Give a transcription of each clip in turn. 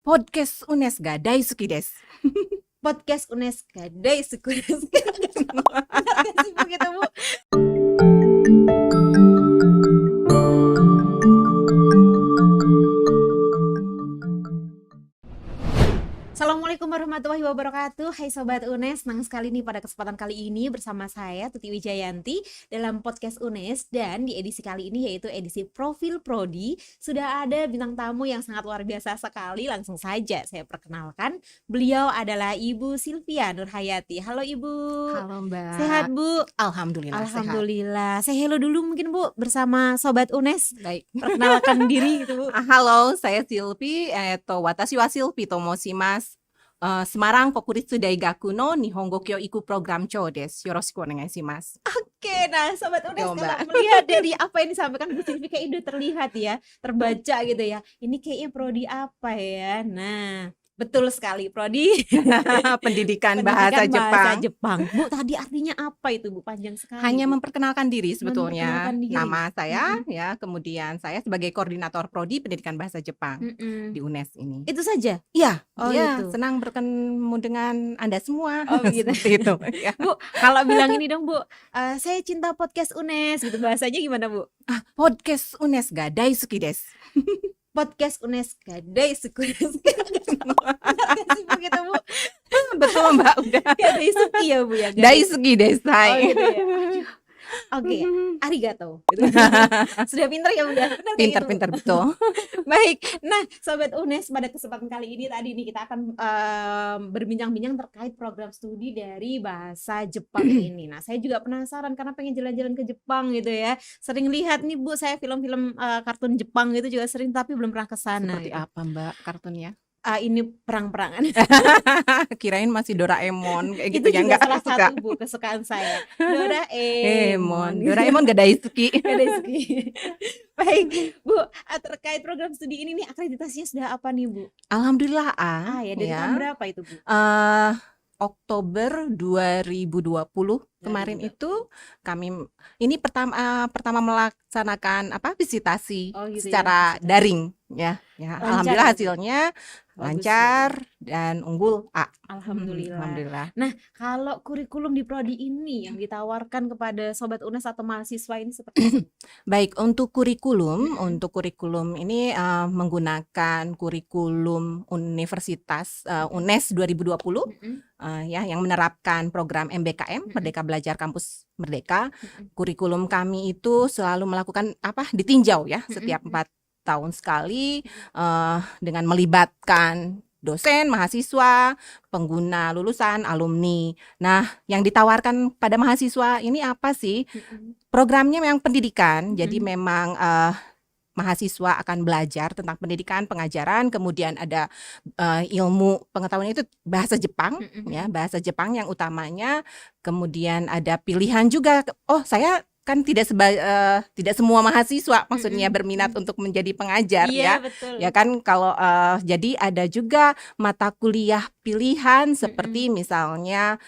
Podcast UNES ga daisuki desu. Podcast UNES ga daisuki desu. Benar sih begitu, Bu? Assalamualaikum warahmatullahi wabarakatuh. Hai Sobat UNES, senang sekali nih pada kesempatan kali ini bersama saya Tuti Wijayanti dalam podcast UNES. Dan di edisi kali ini yaitu edisi Profil Prodi, sudah ada bintang tamu yang sangat luar biasa sekali. Langsung saja saya perkenalkan, beliau adalah Ibu Sylvia Nurhayati. Halo Ibu. Halo Mbak. Sehat Bu? Alhamdulillah. Alhamdulillah. Saya hello dulu mungkin Bu bersama Sobat UNES. Baik. Perkenalkan diri gitu Bu. Halo, saya Sylvie. Watashi wa Sylvie tomoshimasu. Semarang Kokuritsu Daigaku no Nihongo Kyoiku Program Cho desu. Yoroshiku onegaishimasu. Oke, nah Sobat UNES, Yo, kalau Mbak. melihat dari apa yang disampaikan Bu Sylvie kayak udah terlihat ya, terbaca gitu ya. Ini kayaknya prodi apa ya? Nah, betul sekali prodi Pendidikan bahasa Jepang. Bu, tadi artinya apa itu Bu? Panjang sekali. Hanya Bu. memperkenalkan diri sebetulnya. Memperkenalkan diri. Nama saya ya, kemudian saya sebagai koordinator prodi pendidikan bahasa Jepang di UNES ini. Itu saja? Iya, Oh, ya, gitu. senang bertemu dengan Anda semua. Oh, begitu. Seperti itu. Ya. Bu, kalau bilang ini dong Bu, saya cinta podcast UNES gitu, bahasanya gimana Bu? Podcast UNES ga daisuki desu. Podcast UNES ga daisuki desu. Benar sih begitu Bu? Betul Mbak, udah. Ga daisuki ya Bu ya? Ga Daisuki desu. Oh gitu ya. Aduh. Oke, arigato. Gitu. Sudah pinter ya udah. Benar kayak gitu. Pinter betul. Baik. Nah, Sobat UNES, pada kesempatan kali ini tadi nih kita akan berbincang-bincang terkait program studi dari bahasa Jepang ini. Nah, saya juga penasaran karena pengen jalan-jalan ke Jepang gitu ya. Sering lihat nih Bu, saya film-film kartun Jepang gitu juga sering, tapi belum pernah ke sana. Seperti gitu. apa Mbak kartunnya? Ini perang-perangan. Kirain masih Doraemon kayak gitu Itu ya, juga enggak salah suka. satu Bu kesukaan saya. Doraemon. Doraemon ga daisuki. Gak ada segi. Baik Bu, terkait program studi ini nih akreditasinya sudah apa nih Bu? Alhamdulillah A. Ya dari tahun berapa itu Bu? Oktober 2020 kemarin itu kami ini pertama melaksanakan visitasi Gitu secara ya, daring ya. Lancar Alhamdulillah ya, Bu? hasilnya Bagus lancar dan unggul A. Alhamdulillah. Alhamdulillah. Nah, kalau kurikulum di prodi ini yang ditawarkan kepada Sobat UNES atau mahasiswa ini seperti apa? Baik, untuk kurikulum ini menggunakan kurikulum Universitas UNES 2020 ya, yang menerapkan program MBKM Merdeka Belajar Kampus Merdeka. Kurikulum kami itu selalu melakukan ditinjau ya setiap 4 tahun sekali dengan melibatkan dosen, mahasiswa, pengguna lulusan, alumni. Nah, yang ditawarkan pada mahasiswa ini apa sih? Programnya memang pendidikan, jadi memang mahasiswa akan belajar tentang pendidikan, pengajaran, kemudian ada ilmu pengetahuan itu bahasa Jepang, ya, bahasa Jepang yang utamanya, kemudian ada pilihan juga. Oh, saya kan tidak semua mahasiswa maksudnya berminat untuk menjadi pengajar ya. Betul. Ya kan kalau jadi ada juga mata kuliah pilihan seperti misalnya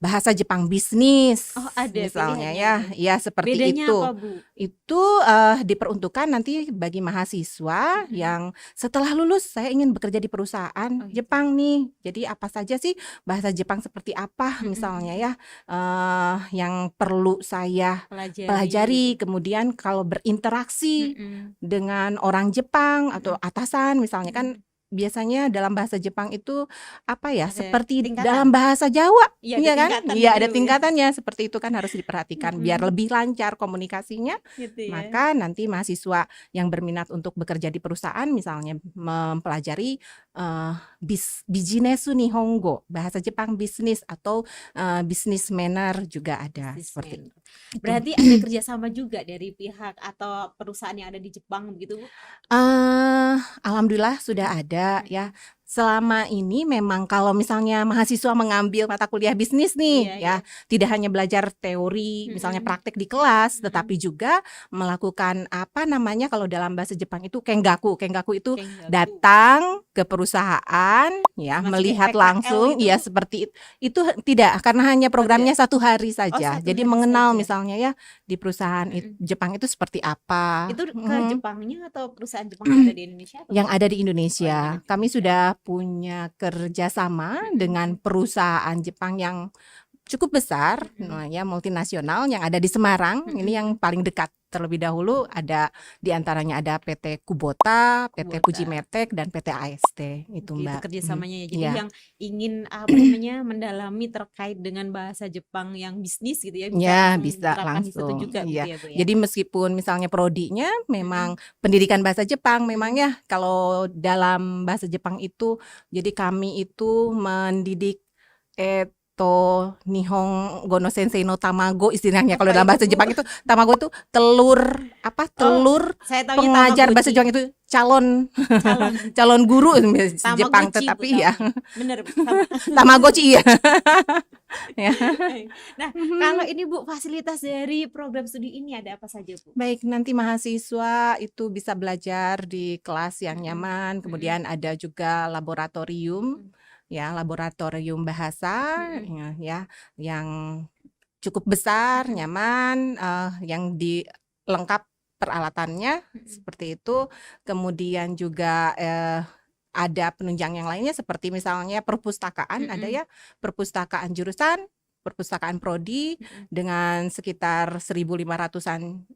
bahasa Jepang bisnis. Oh, ada misalnya pilihannya. ya seperti Bedanya itu. apa, Bu? Itu diperuntukkan nanti bagi mahasiswa yang setelah lulus saya ingin bekerja di perusahaan Jepang nih. Jadi apa saja sih bahasa Jepang seperti apa misalnya ya yang perlu saya pelajari. Kemudian kalau berinteraksi dengan orang Jepang atau atasan misalnya kan biasanya dalam bahasa Jepang itu ada seperti tingkatan. Dalam bahasa Jawa, iya kan? Iya, ada tingkatannya. Seperti itu kan harus diperhatikan biar lebih lancar komunikasinya. Gitu ya. Maka nanti mahasiswa yang berminat untuk bekerja di perusahaan misalnya mempelajari Bijinesu Nihongo, bahasa Jepang bisnis atau business manner juga ada seperti itu. Berarti ada kerjasama juga dari pihak atau perusahaan yang ada di Jepang begitu Bu? Alhamdulillah sudah ada ya. Selama ini memang kalau misalnya mahasiswa mengambil mata kuliah bisnis nih tidak hanya belajar teori misalnya praktek di kelas, tetapi juga melakukan kalau dalam bahasa Jepang itu kengaku itu datang ke perusahaan ya, melihat langsung ya seperti itu tidak karena hanya programnya 1 hari saja. Jadi mengenal misalnya ya di perusahaan Jepang itu seperti apa. Itu ke Jepangnya atau perusahaan Jepang yang ada di Indonesia? Yang ada di Indonesia. Kami sudah punya kerjasama dengan perusahaan Jepang yang cukup besar, ya multinasional yang ada di Semarang. Ini yang paling dekat. Terlebih dahulu ada di antaranya ada PT Kubota, PT Fujimetek, dan PT AST itu Itu Mbak. kerjasamanya ya. Jadi Iya. yang ingin apa namanya mendalami terkait dengan bahasa Jepang yang bisnis gitu ya, Ya, bisa bisa menerapkan di situ langsung. juga Iya. gitu ya Bu ya. Jadi meskipun misalnya prodinya memang pendidikan bahasa Jepang, memang ya kalau dalam bahasa Jepang itu, jadi kami itu mendidik Nihong Gono Sensei no Tamago istilahnya. Kalau Apa dalam itu, bahasa Bu? Jepang itu tamago itu telur telur Saya taunya pengajar bahasa Tamagotchi. Jepang itu calon Calon calon guru Jepang, Tamagotchi Bu, tetapi ya bener sama. Tamagotchi ya. Ya. Nah, kalau ini Bu, fasilitas dari program studi ini ada apa saja Bu? Baik, nanti mahasiswa itu bisa belajar di kelas yang nyaman, kemudian ada juga laboratorium, ya laboratorium bahasa, ya yang cukup besar, nyaman, yang lengkap peralatannya seperti itu. Kemudian juga ada penunjang yang lainnya seperti misalnya perpustakaan, ada ya perpustakaan jurusan, perpustakaan prodi dengan sekitar 1.500-an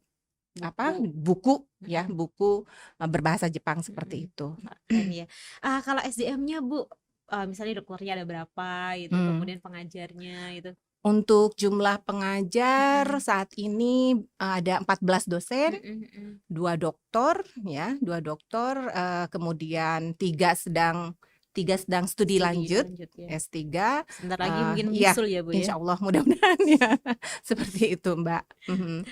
buku ya, buku berbahasa Jepang seperti itu. Keren ya. Kalau SDM-nya Bu, misalnya dokternya ada berapa gitu, kemudian pengajarnya itu? Untuk jumlah pengajar saat ini ada 14 dosen, 2 doktor ya, 2 doktor, kemudian 3 sedang studi lanjut ya. S3. Sebentar lagi mungkin Iya, nyusul ya Bu ya. insya Allah mudah-mudahan ya. Seperti itu Mbak.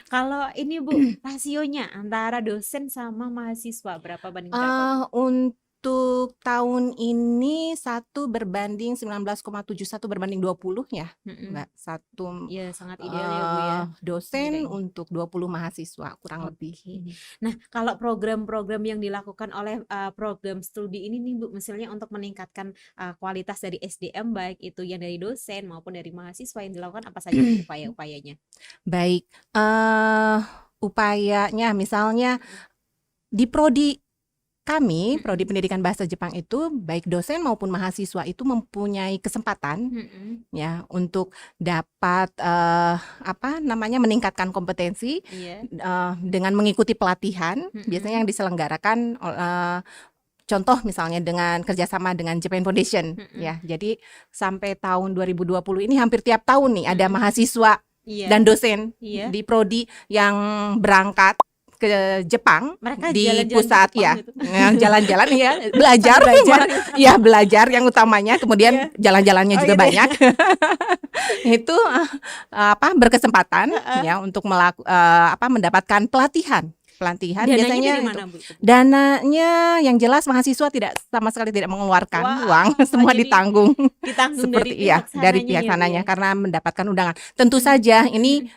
Kalau ini Bu, rasionya antara dosen sama mahasiswa berapa banding berapa Bu? Untuk tahun ini 1 berbanding 19,71 berbanding 20 ya Mbak. Satu Ya sangat ideal ya Bu ya. dosen Nilainya. untuk 20 mahasiswa kurang lebih. Nah, kalau program-program yang dilakukan oleh program studi ini nih Bu, misalnya untuk meningkatkan kualitas dari SDM baik itu yang dari dosen maupun dari mahasiswa, yang dilakukan apa saja Bu upaya-upayanya? Baik, upayanya misalnya di prodi kami, prodi pendidikan bahasa Jepang itu baik dosen maupun mahasiswa itu mempunyai kesempatan ya untuk dapat meningkatkan kompetensi dengan mengikuti pelatihan biasanya yang diselenggarakan contoh misalnya dengan kerjasama dengan Japan Foundation ya. Jadi sampai tahun 2020 ini hampir tiap tahun nih ada mahasiswa dan dosen di prodi yang berangkat ke Jepang. Mereka di jalan-jalan pusat ke Jepang ya gitu. jalan-jalan ya belajar ya belajar yang utamanya, kemudian jalan-jalannya juga gitu banyak. Itu berkesempatan ya untuk mendapatkan pelatihan. Dananya Biasanya dari mana Bu? dananya yang jelas mahasiswa sama sekali tidak mengeluarkan uang, semua jadi ditanggung seperti dari pihak sananya karena mendapatkan undangan. Tentu saja ini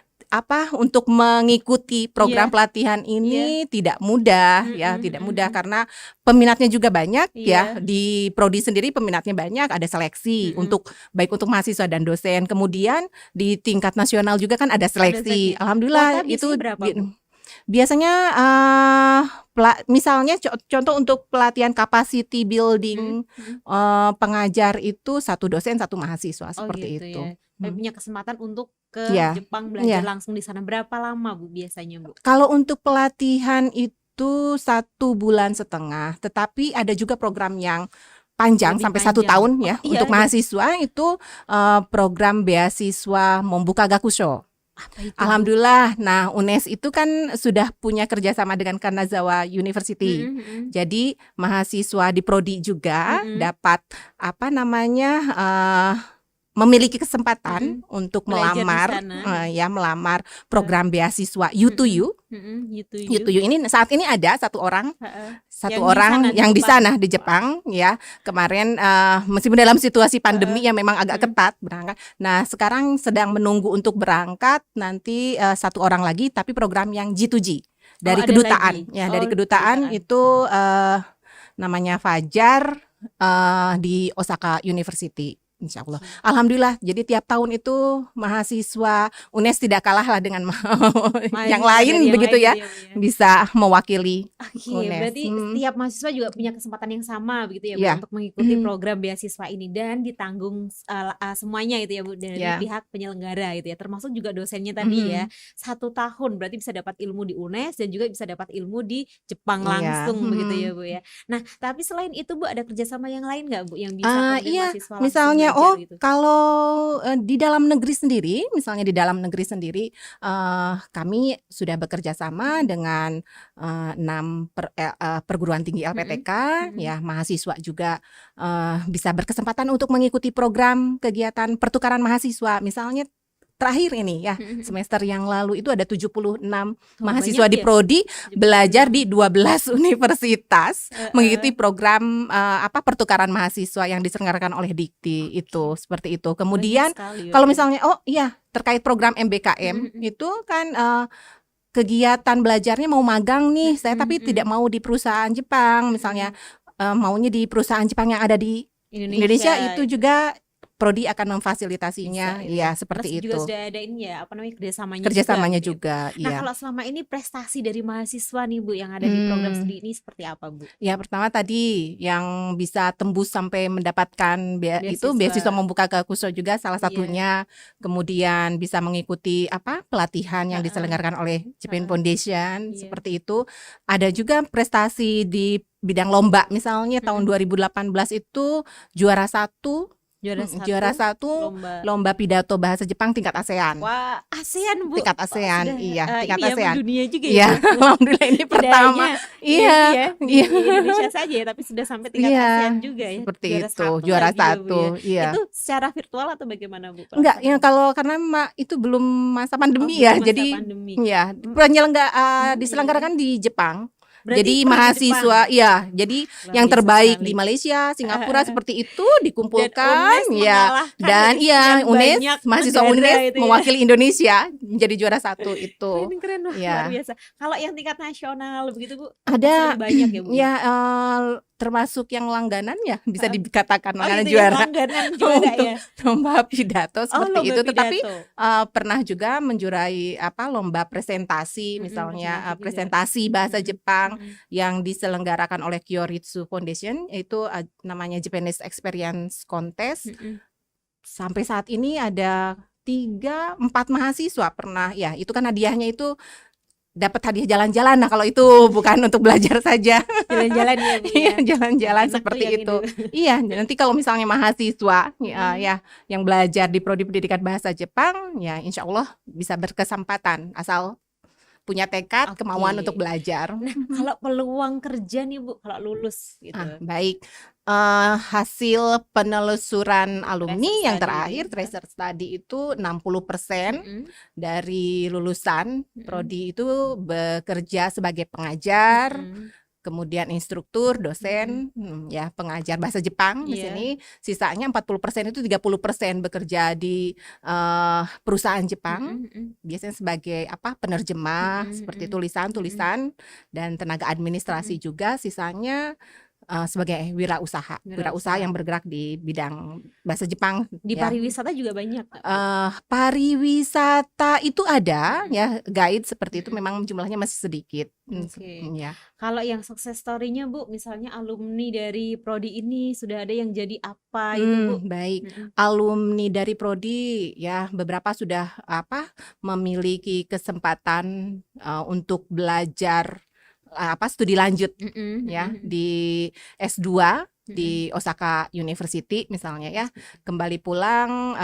untuk mengikuti program pelatihan ini tidak mudah ya, tidak mudah karena peminatnya juga banyak ya. Di prodi sendiri peminatnya banyak, ada seleksi baik untuk mahasiswa dan dosen. Kemudian di tingkat nasional juga kan ada seleksi. Alhamdulillah itu berapa, biasanya misalnya contoh untuk pelatihan capacity building pengajar itu 1 dosen 1 mahasiswa seperti gitu itu. Tapi punya kesempatan untuk ke Jepang belajar langsung di sana. Berapa lama Bu biasanya Bu? Kalau untuk pelatihan itu 1,5 bulan, tetapi ada juga program yang panjang sampai 1 tahun ya. Untuk mahasiswa itu program beasiswa Mombuka Gakusho. Alhamdulillah. Nah, UNES itu kan sudah punya kerjasama dengan Kanazawa University. Jadi mahasiswa di prodi juga dapat memiliki kesempatan untuk melamar melamar program beasiswa U2U. U2U ini saat ini ada satu orang yang di sana di Jepang ya. Kemarin meskipun dalam situasi pandemi yang memang agak ketat berangkat. Nah, sekarang sedang menunggu untuk berangkat nanti 1 orang lagi, tapi program yang G2G dari kedutaan ya, dari kedutaan itu namanya Fajar di Osaka University. insya Allah. Oke. Alhamdulillah, jadi tiap tahun itu mahasiswa UNES tidak kalah lah dengan yang Mahasiswa lain dari yang begitu lain ya, gitu ya, Bu, ya. bisa mewakili Oke, UNES. berarti setiap mahasiswa juga punya kesempatan yang sama begitu ya Bu Ya, untuk mengikuti program beasiswa ini dan ditanggung semuanya gitu ya Bu dari ya, pihak penyelenggara gitu ya, termasuk juga dosennya tadi ya. 1 tahun berarti bisa dapat ilmu di UNES dan juga bisa dapat ilmu di Jepang iya, langsung begitu ya Bu ya. Nah, tapi selain itu Bu ada kerjasama yang lain nggak Bu yang bisa kemudian iya, mahasiswa langsung misalnya belajar gitu? kalau di dalam negeri sendiri, misalnya di dalam negeri sendiri, kami sudah bekerja sama dengan 6 perguruan tinggi LPTK, ya mahasiswa juga bisa berkesempatan untuk mengikuti program kegiatan pertukaran mahasiswa. Misalnya terakhir ini ya, semester yang lalu itu ada 76 mahasiswa banyak di ya? prodi 76. belajar di 12 universitas mengikuti program pertukaran mahasiswa yang diselenggarakan oleh Dikti itu, seperti itu. Banyak Kemudian sekali kalau berarti. misalnya terkait program MBKM itu kan kegiatan belajarnya mau magang nih, saya tapi tidak mau di perusahaan Jepang, misalnya maunya di perusahaan Jepang yang ada di Indonesia itu juga prodi akan memfasilitasinya, Bisa, ya Karena seperti juga itu. sudah ada ini ya, apa namanya, kerjasamanya Kerjasamanya gitu ya, Bu. juga, Nah, iya. kalau selama ini prestasi dari mahasiswa nih Bu yang ada di program studi ini seperti apa Bu? Ya pertama tadi yang bisa tembus sampai mendapatkan beasiswa Beasiswa. membuka ke Kuso juga salah Iya. satunya. Kemudian bisa mengikuti pelatihan yang diselenggarakan oleh Japan Foundation, Iya. seperti itu. Ada juga prestasi di bidang lomba, misalnya tahun 2018 itu juara satu lomba pidato bahasa Jepang tingkat ASEAN. Wah, ASEAN Bu. Tingkat ASEAN, Sudah, iya, tingkat ini ya, ASEAN. mendunia juga Iya, ya Bu. alhamdulillah ini Tidak pertama. hanya Iya, di Indonesia saja ya, tapi sudah sampai tingkat ASEAN juga ya. seperti Juara itu, satu juara lagi ya, Bu, satu, ya. iya. Itu secara virtual atau bagaimana Bu? Enggak, ya karena itu belum masa pandemi ya, belum masa jadi pandemi. ya diselenggarakan di Jepang. Berarti Jadi prodi mahasiswa, Jepang. ya, jadi Luar yang biasa terbaik sekali. di Malaysia, Singapura seperti itu Dan dikumpulkan, UNES ya, mengalahkan dan dari sekian UNES, banyak mahasiswa negara UNES itu ya. mewakili Indonesia menjadi juara satu itu. Keren, wah, Ya. luar biasa. Kalau yang tingkat nasional begitu Bu, Ada, pasti lebih banyak ya Bu? ya termasuk yang langganan ya, bisa dikatakan langganan gitu ya, juara langganan juara untuk ya. lomba pidato seperti lomba itu. Tetapi pidato. pernah juga menjuarai lomba presentasi, misalnya presentasi juga. presentasi bahasa Jepang Mm-mm. yang diselenggarakan oleh Kyoritsu Foundation, yaitu namanya Japanese Experience Contest. Mm-mm. Sampai saat ini ada 3-4 mahasiswa pernah, ya itu kan hadiahnya itu dapat hadiah jalan-jalan. Nah kalau itu bukan untuk belajar saja, Jalan-jalan ya Bu iya ya. jalan-jalan Enak seperti tuh yang itu. ini. Iya, nanti kalau misalnya mahasiswa ya yang belajar di prodi pendidikan bahasa Jepang, ya insya Allah bisa berkesempatan asal punya tekad, Oke. kemauan untuk belajar. Nah, kalau peluang kerja nih Bu, kalau lulus gitu. Baik. Hasil penelusuran alumni Tracer yang study terakhir, gitu. tracer study itu 60% Mm-mm. dari lulusan prodi itu bekerja sebagai pengajar, Mm-mm. kemudian instruktur, dosen, ya pengajar bahasa Jepang di Iya. sini. Sisanya 40% itu 30% bekerja di perusahaan Jepang. Mm-mm. Biasanya sebagai penerjemah, seperti tulisan-tulisan dan tenaga administrasi juga. Sisanya sebagai wirausaha yang bergerak di bidang bahasa Jepang. Di pariwisata juga banyak. Pariwisata itu ada ya, guide seperti itu memang jumlahnya masih sedikit. Oke. Ya. Kalau yang success story-nya Bu, misalnya alumni dari prodi ini sudah ada yang jadi apa itu Bu? Baik. Alumni dari prodi ya beberapa sudah memiliki kesempatan untuk belajar studi lanjut ya di S2 di Osaka University misalnya ya, kembali pulang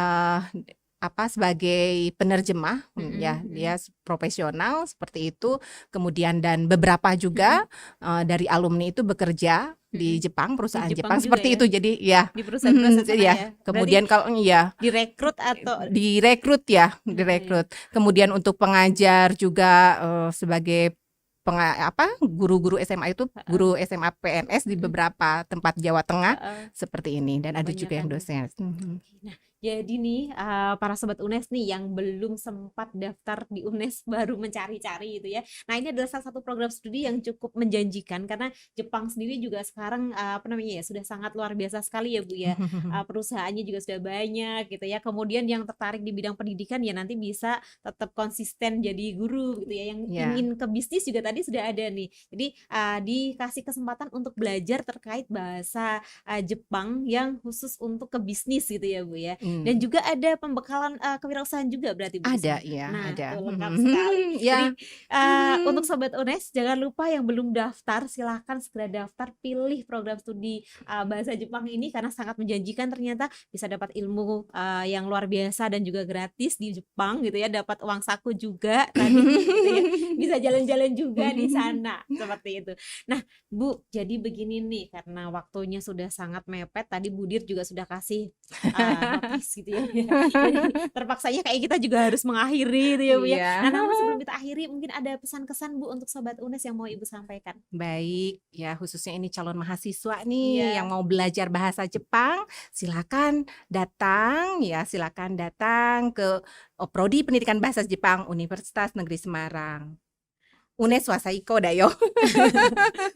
sebagai penerjemah ya, dia profesional seperti itu. Kemudian dan beberapa juga dari alumni itu bekerja di Jepang, perusahaan Jepang seperti ya? itu. Jadi ya Di perusahaan sana ya. Kemudian kalau direkrut atau direkrut. Kemudian untuk pengajar juga sebagai guru-guru SMA itu guru SMA PNS di beberapa tempat Jawa Tengah seperti ini, dan ada juga yang dosen. Nah, Jadi nih para sobat UNES nih yang belum sempat daftar di UNES baru mencari-cari gitu ya. Nah, ini adalah salah satu program studi yang cukup menjanjikan karena Jepang sendiri juga sekarang apa namanya ya sudah sangat luar biasa sekali ya Bu ya. Perusahaannya juga sudah banyak gitu ya. Kemudian yang tertarik di bidang pendidikan ya nanti bisa tetap konsisten jadi guru gitu ya. Yang Ya. ingin ke bisnis juga tadi sudah ada nih. Jadi dikasih kesempatan untuk belajar terkait bahasa Jepang yang khusus untuk ke bisnis gitu ya Bu ya. Dan juga ada pembekalan kewirausahaan juga berarti Bu di Ada, sini. ya, Nah, ada. tuh lengkap sekali. Ya. Jadi untuk sobat UNES jangan lupa yang belum daftar silahkan segera daftar, pilih program studi bahasa Jepang ini karena sangat menjanjikan, ternyata bisa dapat ilmu yang luar biasa dan juga gratis di Jepang gitu ya, dapat uang saku juga tadi gitu ya. Bisa jalan-jalan juga di sana seperti itu. Nah, Bu, jadi begini nih karena waktunya sudah sangat mepet, tadi Bu Dir juga sudah kasih notis gitu ya. Jadi terpaksanya kayak kita juga harus mengakhiri gitu ya Bu ya. Iya. Nah, namun sebelum kita akhiri mungkin ada pesan-kesan Bu untuk sobat UNES yang mau Ibu sampaikan. Baik, ya khususnya ini calon mahasiswa nih Iya. yang mau belajar bahasa Jepang, silakan datang ke Prodi Pendidikan Bahasa Jepang Universitas Negeri Semarang. UNES wa saiko da yo.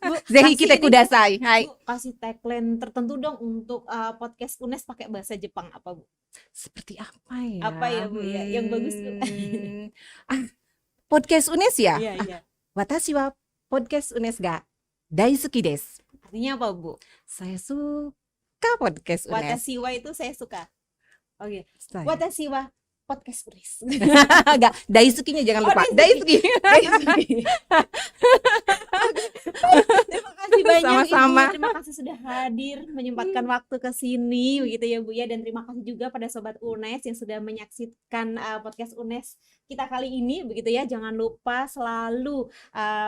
Bu, Zehi kasih kite ini, kudasai. Hai. Bu, kasih tagline tertentu dong untuk podcast UNES pakai bahasa Jepang apa Bu? Seperti apa ya? Apa ya Bu ya? Yang bagus Bu. Podcast UNES ya? Iya, iya. Watashi wa podcast UNES ga daisuki desu. Artinya apa Bu? Saya suka podcast UNES. Watashi wa itu saya suka. Oke. Saya. Watashi wa podcast UNES. Enggak, daisukinya jangan Oh, lupa. daisuki. Daisuki. Terima kasih banyak Sama-sama. Ibu, terima kasih sudah hadir menyempatkan waktu ke sini begitu ya Bu ya, dan terima kasih juga pada sobat UNES yang sudah menyaksikan podcast UNES kita kali ini begitu ya. Jangan lupa selalu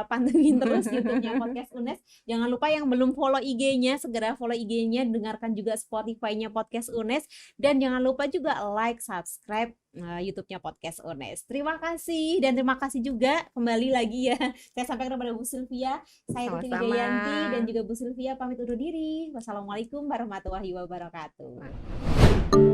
pantengin terus YouTube-nya podcast UNES. Jangan lupa yang belum follow IG-nya segera follow IG-nya, dengarkan juga Spotify-nya podcast UNES, dan jangan lupa juga like, subscribe YouTube-nya podcast UNES. Terima kasih, dan terima kasih juga kembali lagi ya. Saya sampaikan kepada Bu Sylvia. Saya Tuti Sama-sama. Wijayanti dan juga Bu Sylvia pamit undur diri. Wassalamualaikum warahmatullahi wabarakatuh.